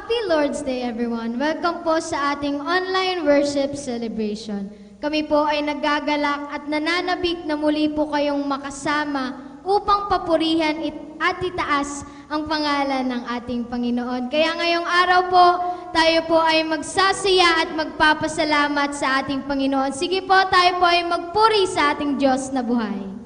Happy Lord's Day everyone! Welcome po sa ating online worship celebration. Kami po ay nagagalak at nananabik na muli po kayong makasama upang papurihan at itaas ang pangalan ng ating Panginoon. Kaya ngayong araw po, tayo po ay magsasaya at magpapasalamat sa ating Panginoon. Sige po, tayo po ay magpuri sa ating Diyos na buhay.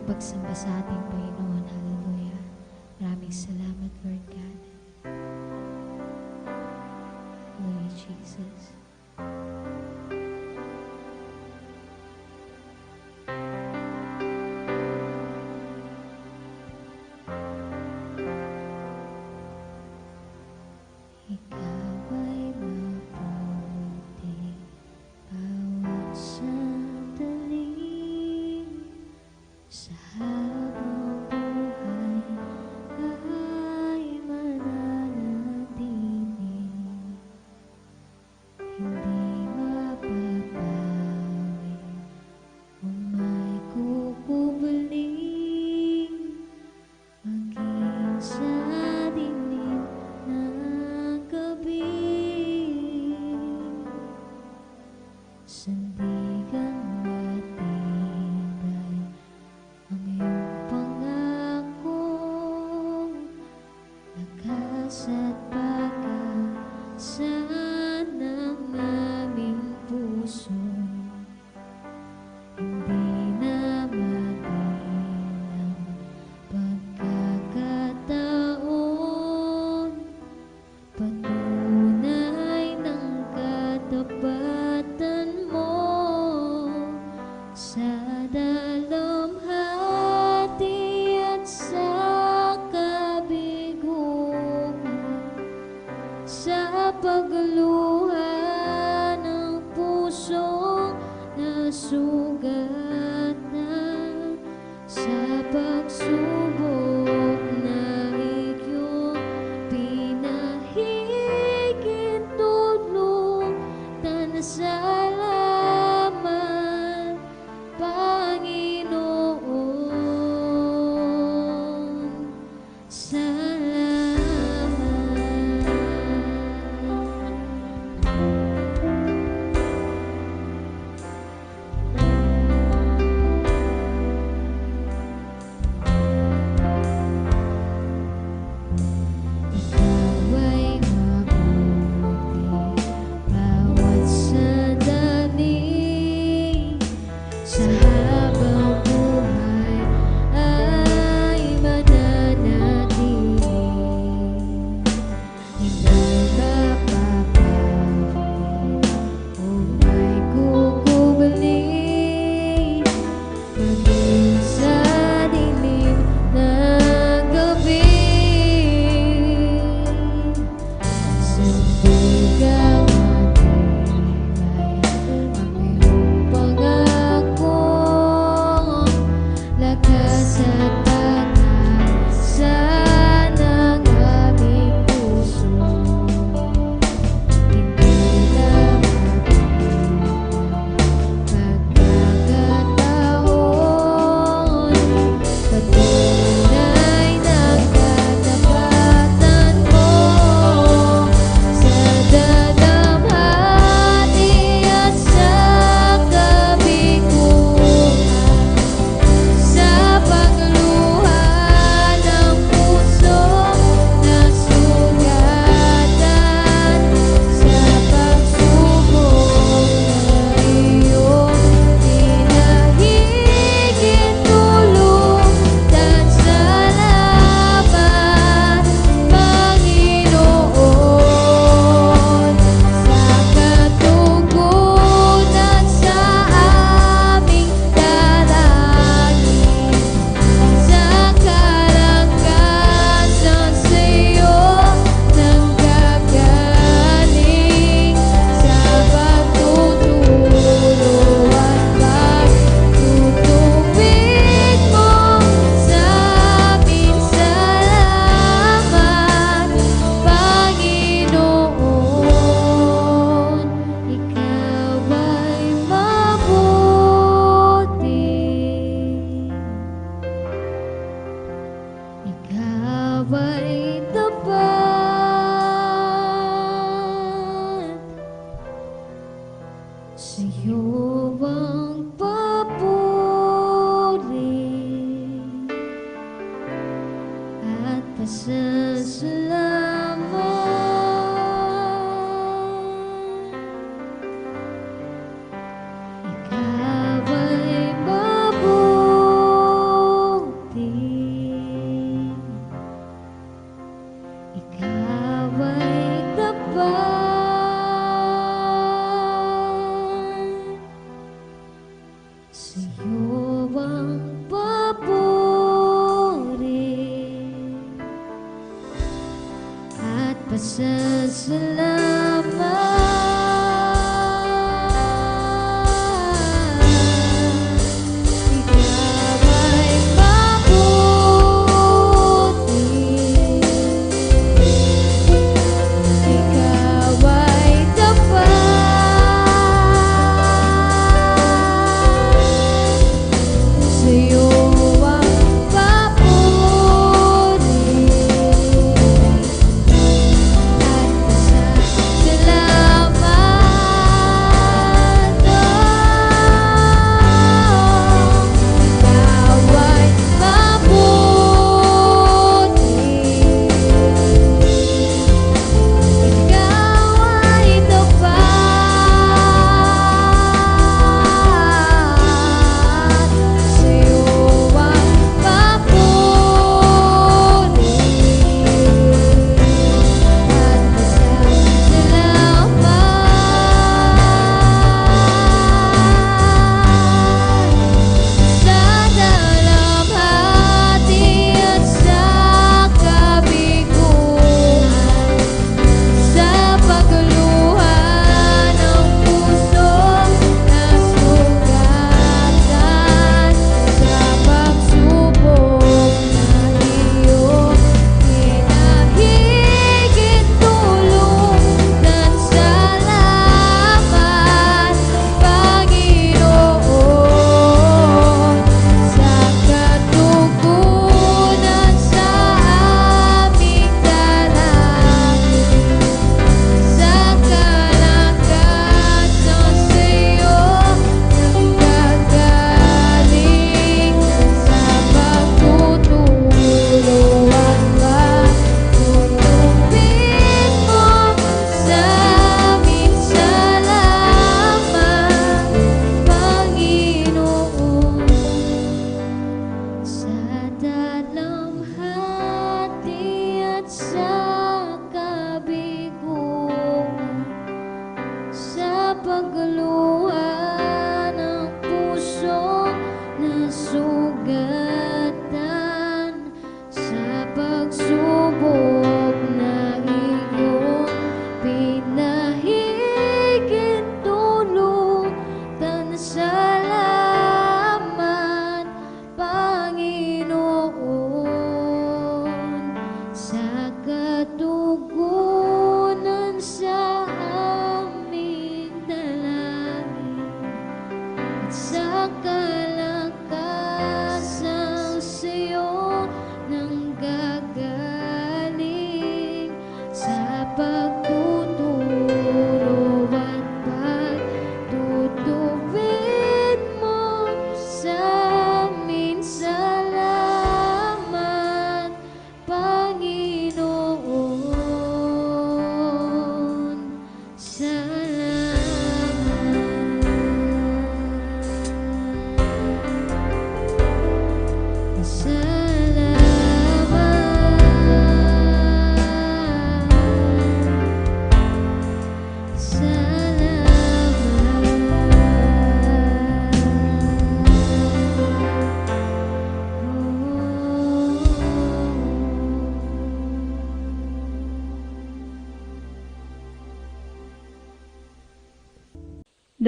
pagsamba sa ating Panginoon. Hallelujah. Maraming salamat, Lord God. Hallelujah, Jesus. Ikaw ay mabuti bawat sandali sa habang buhay ay mananatili, hindi mababawi o may kukubuling maging sa dilim ng gabi. Sandigan matibay ang iyong pangako, lakas at pag-asa ng aming puso. Hindi na mabilang pagkakataon, patunay ng katapatan mo sa dalamhati at sa kabiguan, sa pagluha ng pusong nasugat na, sa pagsubok na iyong pinahihintulutan. Salamat, Panginoon. Salamat.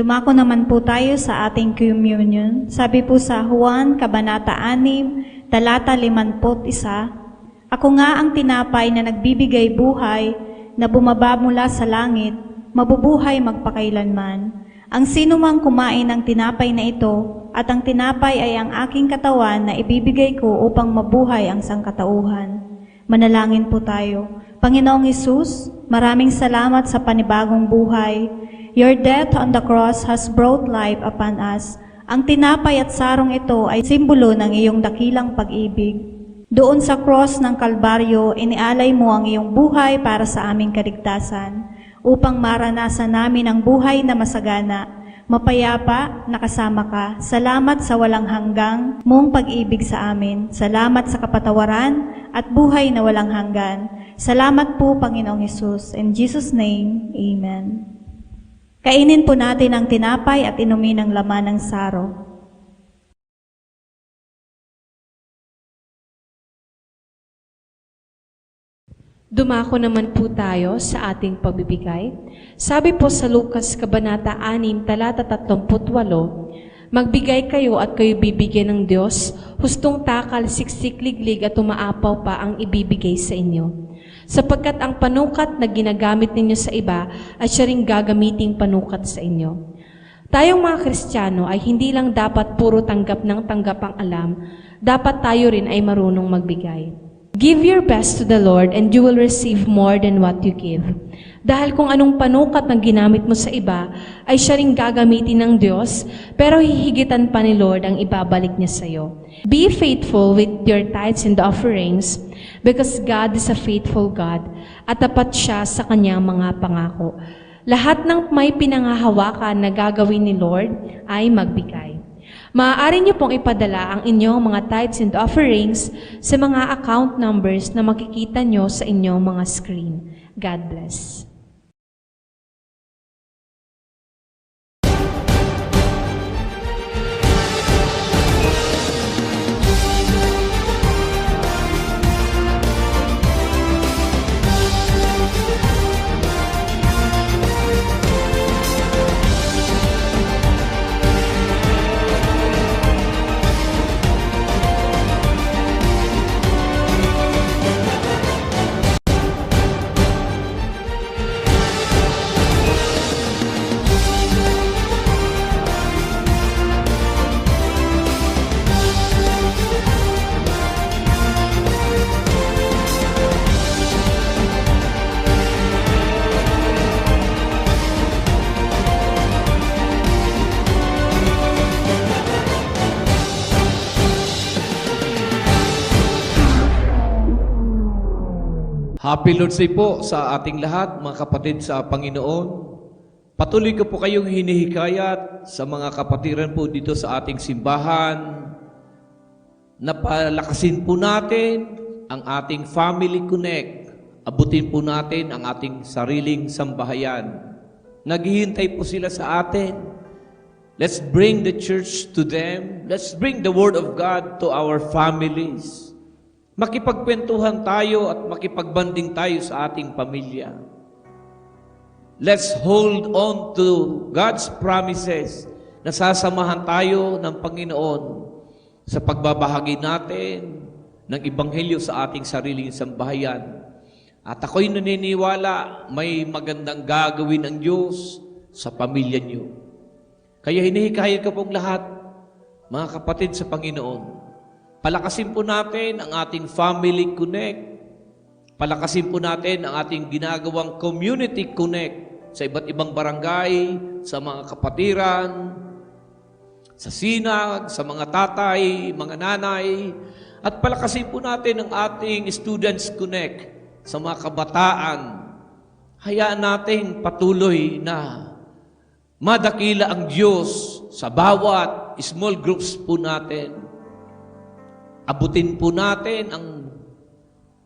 Dumako naman po tayo sa ating communion. Sabi po sa Juan, Kabanata 6, Talata 51, Ako nga ang tinapay na nagbibigay buhay, na bumaba mula sa langit, mabubuhay magpakailanman. Ang sinumang kumain ng tinapay na ito, at ang tinapay ay ang aking katawan na ibibigay ko upang mabuhay ang sangkatauhan. Manalangin po tayo. Panginoong Hesus, maraming salamat sa panibagong buhay. Your death on the cross has brought life upon us. Ang tinapay at sarong ito ay simbolo ng iyong dakilang pag-ibig. Doon sa cross ng Kalbaryo, inialay mo ang iyong buhay para sa aming kaligtasan, upang maranasan namin ang buhay na masagana, mapayapa, nakasama ka. Salamat sa walang hanggang mong pag-ibig sa amin. Salamat sa kapatawaran at buhay na walang hanggan. Salamat po, Panginoong Hesus. In Jesus' name, Amen. Kainin po natin ang tinapay at inumin ang laman ng saro. Dumako naman po tayo sa ating pagbibigay. Sabi po sa Lucas Kabanata 6, talata 38, magbigay kayo at kayo bibigyan ng Diyos, hustong takal, siksik, liglig at umaapaw pa ang ibibigay sa inyo. Sapagkat ang panukat na ginagamit ninyo sa iba ay siya ring gagamiting panukat sa inyo. Tayong mga Kristiyano ay hindi lang dapat puro tanggap ng tanggap ang alam, dapat tayo rin ay marunong magbigay. Give your best to the Lord and you will receive more than what you give. Dahil kung anong panukat na ginamit mo sa iba, ay siya ring gagamitin ng Diyos, pero hihigitan pa ni Lord ang ibabalik niya sa iyo. Be faithful with your tithes and offerings, because God is a faithful God, at tapat siya sa kanyang mga pangako. Lahat ng may pinangahawakan na gagawin ni Lord ay magbigay. Maaari niyo pong ipadala ang inyong mga tithes and offerings sa mga account numbers na makikita niyo sa inyong mga screen. God bless. Happy Lord's Day po sa ating lahat, mga kapatid sa Panginoon. Patuloy ko po kayong hinihikayat sa mga kapatiran po dito sa ating simbahan na palakasin po natin ang ating Family Connect. Abutin po natin ang ating sariling sambahayan. Naghihintay po sila sa atin. Let's bring the church to them. Let's bring the Word of God to our families. Makipagkwentuhan tayo at makipagbanding tayo sa ating pamilya. Let's hold on to God's promises na sasamahan tayo ng Panginoon sa pagbabahagi natin ng Ebanghelyo sa ating sariling sambahayan. At ako'y naniniwala may magandang gagawin ang Diyos sa pamilya niyo. Kaya hinihikayat ko pong lahat, mga kapatid sa Panginoon, palakasin po natin ang ating Family Connect. Palakasin po natin ang ating ginagawang Community Connect sa iba't ibang barangay, sa mga kapatiran, sa sinag, sa mga tatay, mga nanay. At palakasin po natin ang ating Students Connect sa mga kabataan. Hayaan natin patuloy na madakila ang Diyos sa bawat small groups po natin. Abutin po natin ang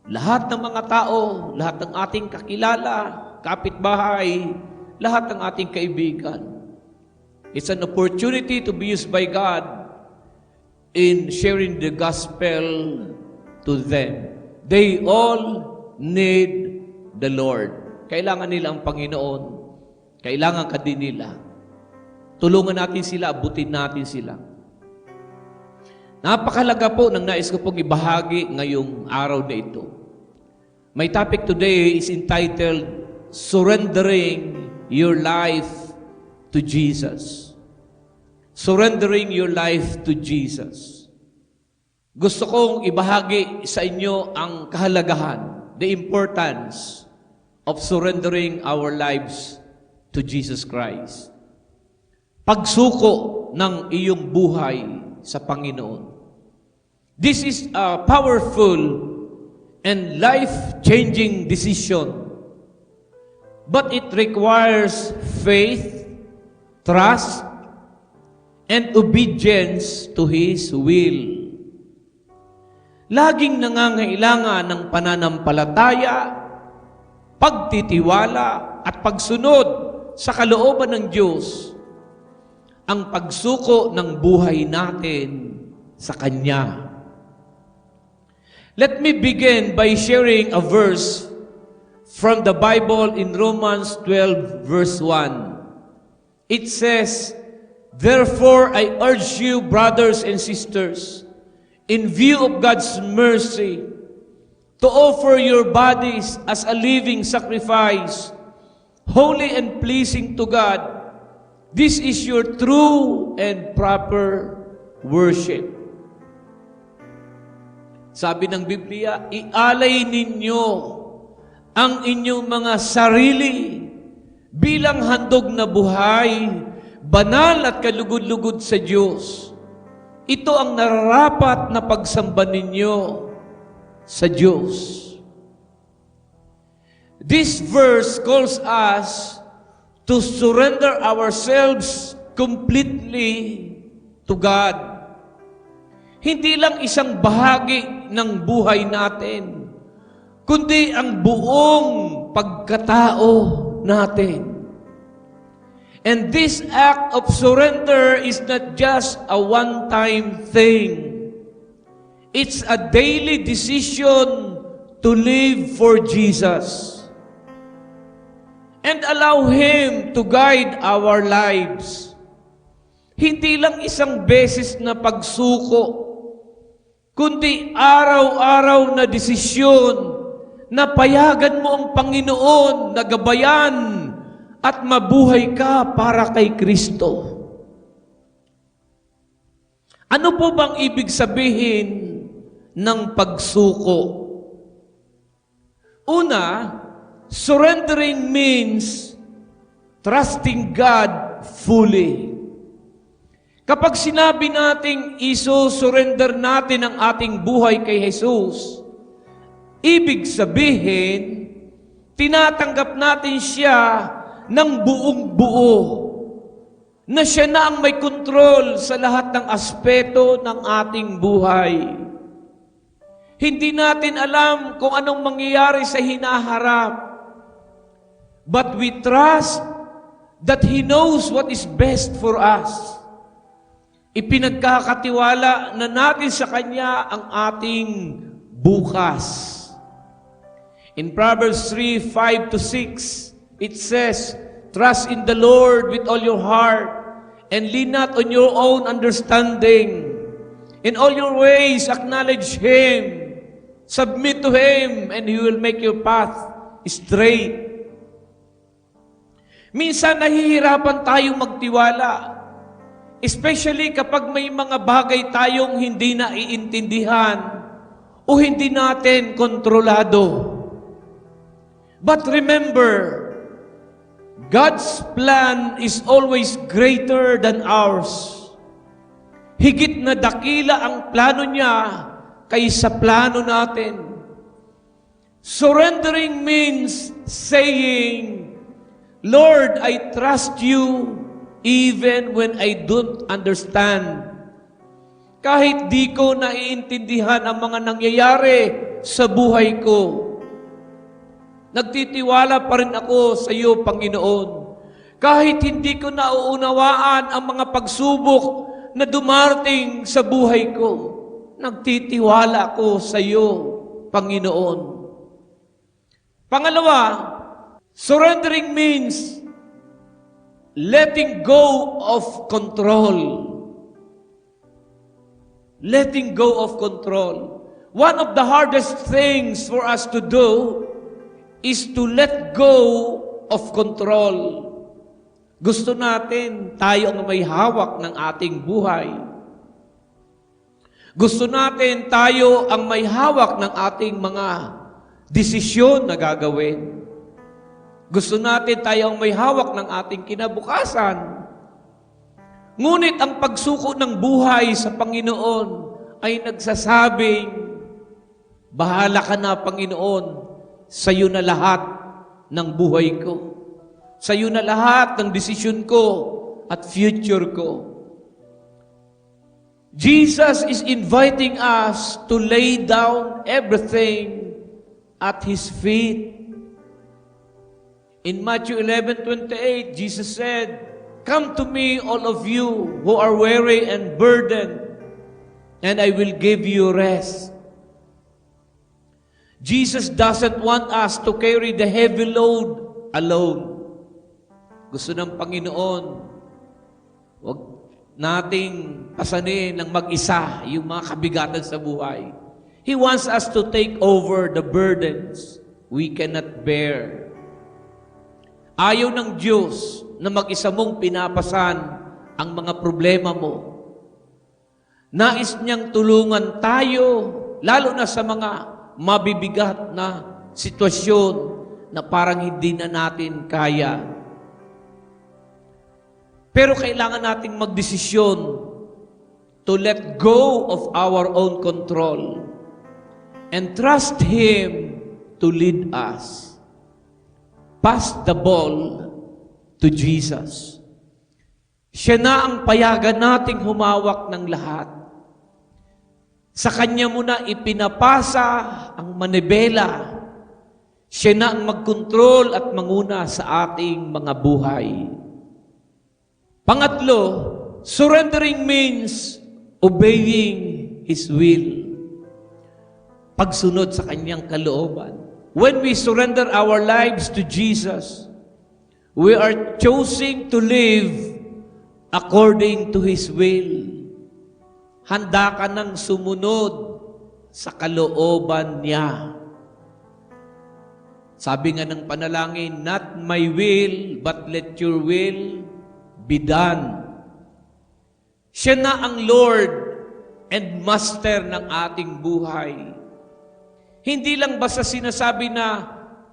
lahat ng mga tao, lahat ng ating kakilala, kapitbahay, lahat ng ating kaibigan. It's an opportunity to be used by God in sharing the gospel to them. They all need the Lord. Kailangan nila ang Panginoon. Kailangan ka din nila. Tulungan natin sila, abutin natin sila. Napakalaga po ng nais ko pong ibahagi ngayong araw na ito. My topic today is entitled, Surrendering Your Life to Jesus. Surrendering your life to Jesus. Gusto kong ibahagi sa inyo ang kahalagahan, the importance of surrendering our lives to Jesus Christ. Pagsuko ng iyong buhay sa Panginoon. This is a powerful and life-changing decision. But it requires faith, trust, and obedience to His will. Laging nangangailangan ng pananampalataya, pagtitiwala, at pagsunod sa kalooban ng Diyos ang pagsuko ng buhay natin sa Kanya. Let me begin by sharing a verse from the Bible in Romans 12 verse 1. It says, "Therefore I urge you, brothers and sisters, in view of God's mercy, to offer your bodies as a living sacrifice, holy and pleasing to God. This is your true and proper worship." Sabi ng Biblia, ialay ninyo ang inyong mga sarili bilang handog na buhay, banal at kalugod-lugod sa Diyos. Ito ang nararapat na pagsamba ninyo sa Diyos. This verse calls us to surrender ourselves completely to God. Hindi lang isang bahagi ng buhay natin, kundi ang buong pagkatao natin. And this act of surrender is not just a one-time thing. It's a daily decision to live for Jesus and allow Him to guide our lives. Hindi lang isang beses na pagsuko, kundi araw-araw na desisyon na payagan mo ang Panginoon na gabayan at mabuhay ka para kay Kristo. Ano po bang ibig sabihin ng pagsuko? Una, surrendering means trusting God fully. Kapag sinabi nating iso-surrender natin ang ating buhay kay Jesus, ibig sabihin, tinatanggap natin siya ng buong buo, na siya na ang may kontrol sa lahat ng aspeto ng ating buhay. Hindi natin alam kung anong mangyayari sa hinaharap, but we trust that He knows what is best for us. Ipinagkakatiwala na natin sa Kanya ang ating bukas. In Proverbs 3:5-6, it says, "Trust in the Lord with all your heart, and lean not on your own understanding. In all your ways acknowledge Him. Submit to Him, and He will make your path straight." Minsan nahihirapan tayong magtiwala, especially kapag may mga bagay tayong hindi naiintindihan o hindi natin kontrolado. But remember, God's plan is always greater than ours. Higit na dakila ang plano niya kaysa plano natin. Surrendering means saying, "Lord, I trust you even when I don't understand." Kahit di ko naiintindihan ang mga nangyayari sa buhay ko, nagtitiwala pa rin ako sa iyo, Panginoon. Kahit hindi ko nauunawaan ang mga pagsubok na dumarating sa buhay ko, nagtitiwala ako sa iyo, Panginoon. Pangalawa, surrendering means letting go of control. Letting go of control. One of the hardest things for us to do is to let go of control. Gusto natin tayo ang may hawak ng ating buhay. Gusto natin tayo ang may hawak ng ating mga desisyon na gagawin. Gusto natin tayo ang may hawak ng ating kinabukasan. Ngunit ang pagsuko ng buhay sa Panginoon ay nagsasabing, "Bahala ka na, Panginoon, sa iyo na lahat ng buhay ko. Sa iyo na lahat ng desisyon ko at future ko." Jesus is inviting us to lay down everything at His feet. In Matthew 11:28, Jesus said, "Come to me, all of you who are weary and burdened, and I will give you rest." Jesus doesn't want us to carry the heavy load alone. Gusto ng Panginoon, huwag nating pasanin ng mag-isa yung mga kabigatan sa buhay. He wants us to take over the burdens we cannot bear. Ayaw ng Diyos na mag-isa mong pinapasan ang mga problema mo. Nais niyang tulungan tayo, lalo na sa mga mabibigat na sitwasyon na parang hindi na natin kaya. Pero kailangan nating magdesisyon to let go of our own control and trust Him to lead us. Pass the ball to Jesus. Siya na ang payagan nating humawak ng lahat. Sa Kanya mo na ipinapasa ang manibela. Siya na ang magkontrol at manguna sa ating mga buhay. Pangatlo, surrendering means obeying His will. Pagsunod sa Kanyang kalooban. When we surrender our lives to Jesus, we are choosing to live according to His will. Handa ka nang sumunod sa kalooban niya. Sabi nga ng panalangin, not my will, but let your will be done. Siya na ang Lord and Master ng ating buhay. Hindi lang basta sinasabi na,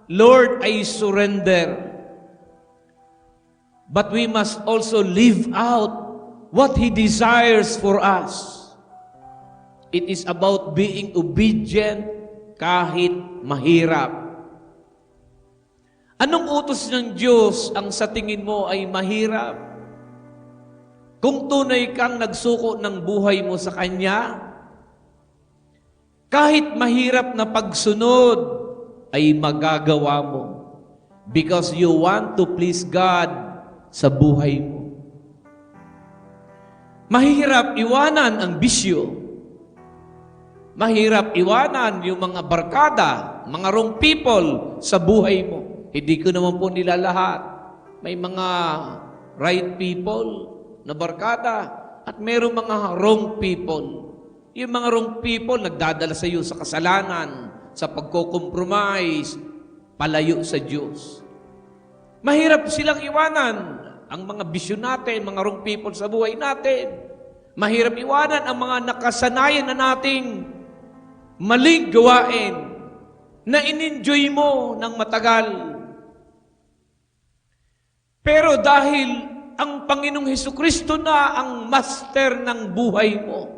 Lord, I surrender. But we must also live out what He desires for us. It is about being obedient kahit mahirap. Anong utos ng Diyos ang sa tingin mo ay mahirap? Kung tunay kang nagsuko ng buhay mo sa Kanya, kahit mahirap na pagsunod ay magagawa mo because you want to please God sa buhay mo. Mahirap iwanan ang bisyo. Mahirap iwanan yung mga barkada, mga wrong people sa buhay mo. Hindi ko naman po nila lahat. May mga right people na barkada at mayroong mga wrong people. Yung mga wrong people nagdadala sa iyo sa kasalanan, sa pagko-compromise, palayo sa Diyos. Mahirap silang iwanan ang mga bisyo natin, mga wrong people sa buhay natin. Mahirap iwanan ang mga nakasanayan na nating maling gawain na in-enjoy mo ng matagal. Pero dahil ang Panginoong Hesukristo na ang master ng buhay mo,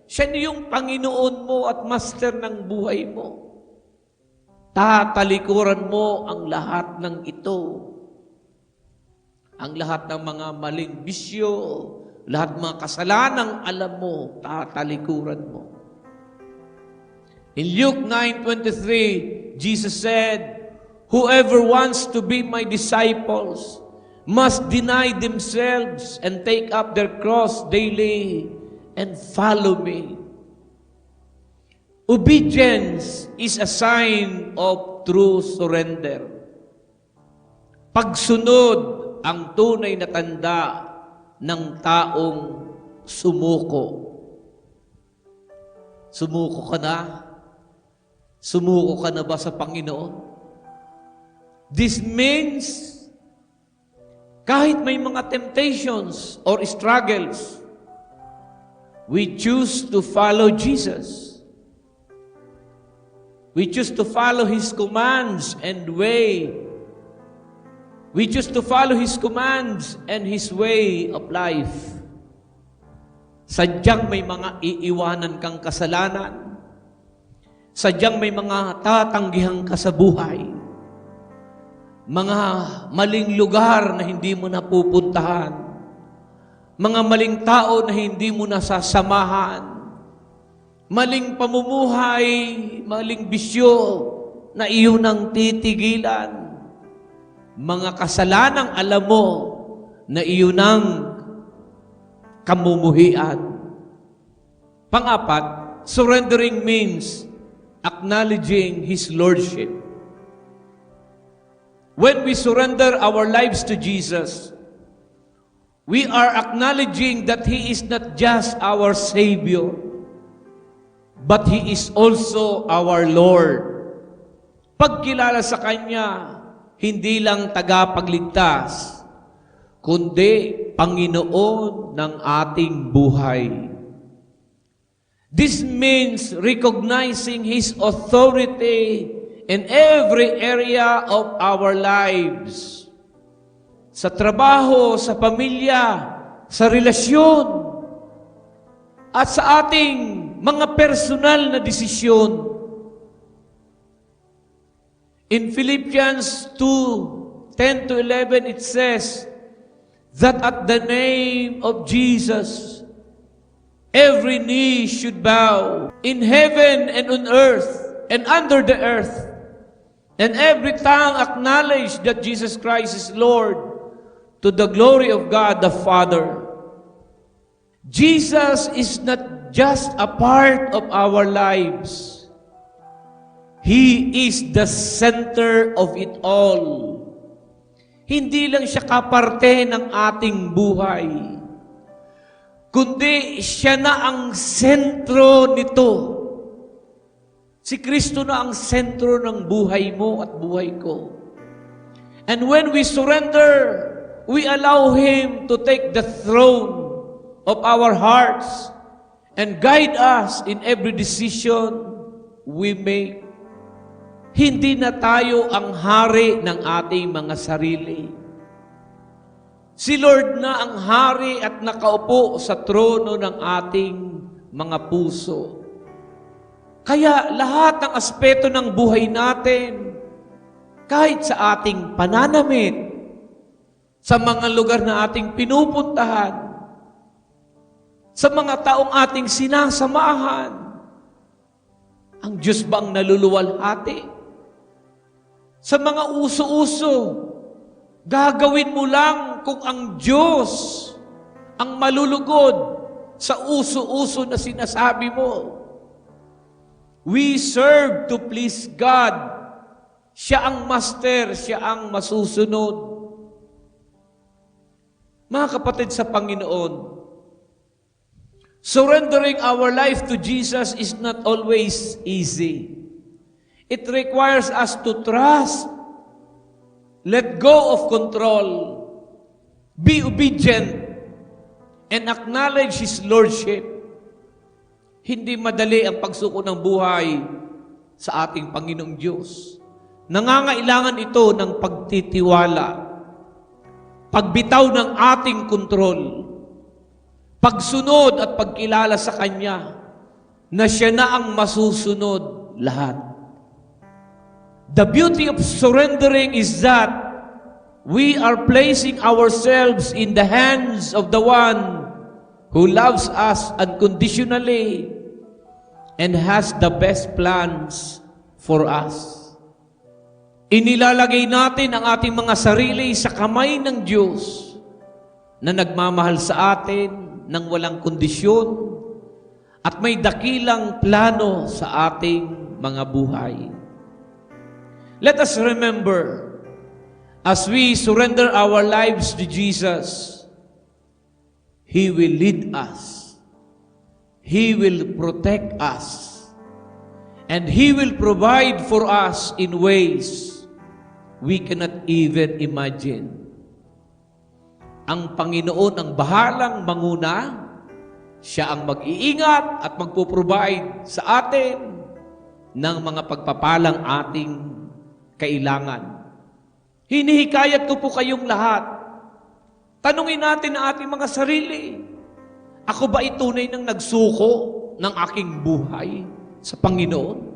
siya na yung Panginoon mo at master ng buhay mo, tatalikuran mo ang lahat ng ito. Ang lahat ng mga maling bisyo, lahat ng mga kasalanang alam mo, tatalikuran mo. In Luke 9:23, Jesus said, whoever wants to be my disciples must deny themselves and take up their cross daily and follow me. Obedience is a sign of true surrender. Pagsunod ang tunay na tanda ng taong sumuko. Sumuko ka na? Sumuko ka na ba sa Panginoon? This means kahit may mga temptations or struggles, we choose to follow Jesus. We choose to follow His commands and way. We choose to follow His commands and His way of life. Sadyang may mga iiwanan kang kasalanan. Sadyang may mga tatanggihan ka sa buhay. Mga maling lugar na hindi mo napupuntahan. Mga maling tao na hindi mo nasasamahan. Maling pamumuhay, maling bisyo na iyo nang titigilan. Mga kasalanang alam mo na iyo nang kamumuhian. Pang-apat, surrendering means acknowledging His Lordship. When we surrender our lives to Jesus, we are acknowledging that He is not just our Savior, but He is also our Lord. Pagkilala sa Kanya, hindi lang tagapagligtas, kundi Panginoon ng ating buhay. This means recognizing His authority in every area of our lives. Sa trabaho, sa pamilya, sa relasyon, at sa ating mga personal na desisyon. In Philippians 2:10-11, it says that at the name of Jesus, every knee should bow in heaven and on earth and under the earth, and every tongue acknowledge that Jesus Christ is Lord, to the glory of God the Father. Jesus is not just a part of our lives. He is the center of it all. Hindi lang siya kaparte ng ating buhay, kundi siya na ang sentro nito. Si Kristo na ang sentro ng buhay mo at buhay ko. And when we surrender, we allow Him to take the throne of our hearts and guide us in every decision we make. Hindi na tayo ang hari ng ating mga sarili. Si Lord na ang hari at nakaupo sa trono ng ating mga puso. Kaya lahat ng aspeto ng buhay natin, kahit sa ating pananamit, sa mga lugar na ating pinupuntahan, sa mga taong ating sinasamahan, ang Diyos bang naluluwalhati? Sa mga uso-uso, gagawin mo lang kung ang Diyos ang malulugod sa uso-uso na sinasabi mo. We serve to please God. Siya ang master, siya ang masusunod. Mga kapatid sa Panginoon, surrendering our life to Jesus is not always easy. It requires us to trust, let go of control, be obedient, and acknowledge His Lordship. Hindi madali ang pagsuko ng buhay sa ating Panginoong Diyos. Nangangailangan ito ng pagtitiwala, pagbitaw ng ating kontrol, pagsunod at pagkilala sa Kanya na siya na ang masusunod lahat. The beauty of surrendering is that we are placing ourselves in the hands of the one who loves us unconditionally and has the best plans for us. Inilalagay natin ang ating mga sarili sa kamay ng Diyos na nagmamahal sa atin ng walang kondisyon at may dakilang plano sa ating mga buhay. Let us remember, as we surrender our lives to Jesus, He will lead us, He will protect us, and He will provide for us in ways we cannot even imagine. Ang Panginoon ang bahalang manguna, siya ang mag-iingat at magpo-provide sa atin ng mga pagpapalang ating kailangan. Hinihikayat ko po kayong lahat. Tanungin natin ang ating mga sarili. Ako ba tunay nang nagsuko ng aking buhay sa Panginoon?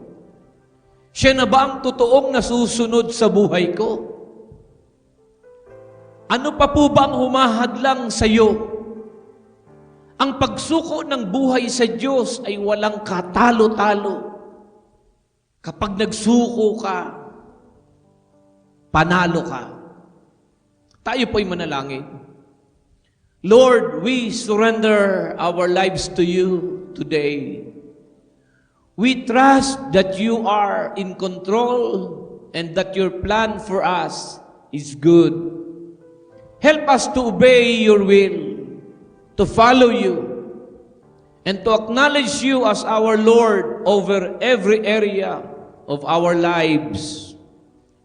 Siya na ba ang totoong nasusunod sa buhay ko? Ano pa po ba ang humahadlang sa iyo? Ang pagsuko ng buhay sa Diyos ay walang katalo-talo. Kapag nagsuko ka, panalo ka. Tayo po'y manalangin. Lord, we surrender our lives to You today. We trust that you are in control and that your plan for us is good. Help us to obey your will, to follow you, and to acknowledge you as our Lord over every area of our lives.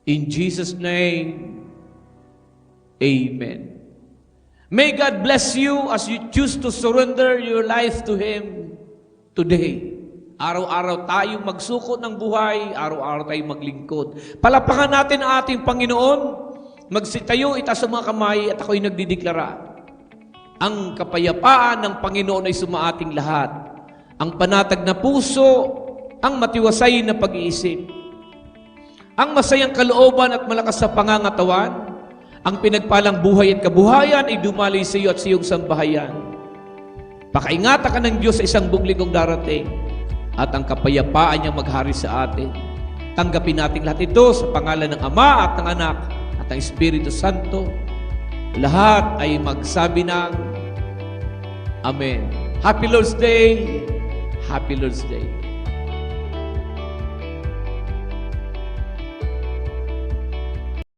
In Jesus' name, amen. May God bless you as you choose to surrender your life to Him today. Araw-araw tayong magsuko ng buhay, araw-araw tayong maglingkod. Palapakan natin ang ating Panginoon. Magsitayo, itaas ang mga kamay at ako'y nagdideklara. Ang kapayapaan ng Panginoon ay sumaating lahat. Ang panatag na puso, ang matiwasay na pag-iisip. Ang masayang kalooban at malakas sa pangangatawan, ang pinagpalang buhay at kabuhayan ay dumaloy sa iyo at sa iyong sambahayan. Pakaingatan ka ng Diyos sa isang buong linggong darating at ang kapayapaan niyang maghari sa atin. Tanggapin natin lahat ito sa pangalan ng Ama at ng Anak at ng Espiritu Santo. Lahat ay magsabi ng Amen. Happy Lord's Day! Happy Lord's Day!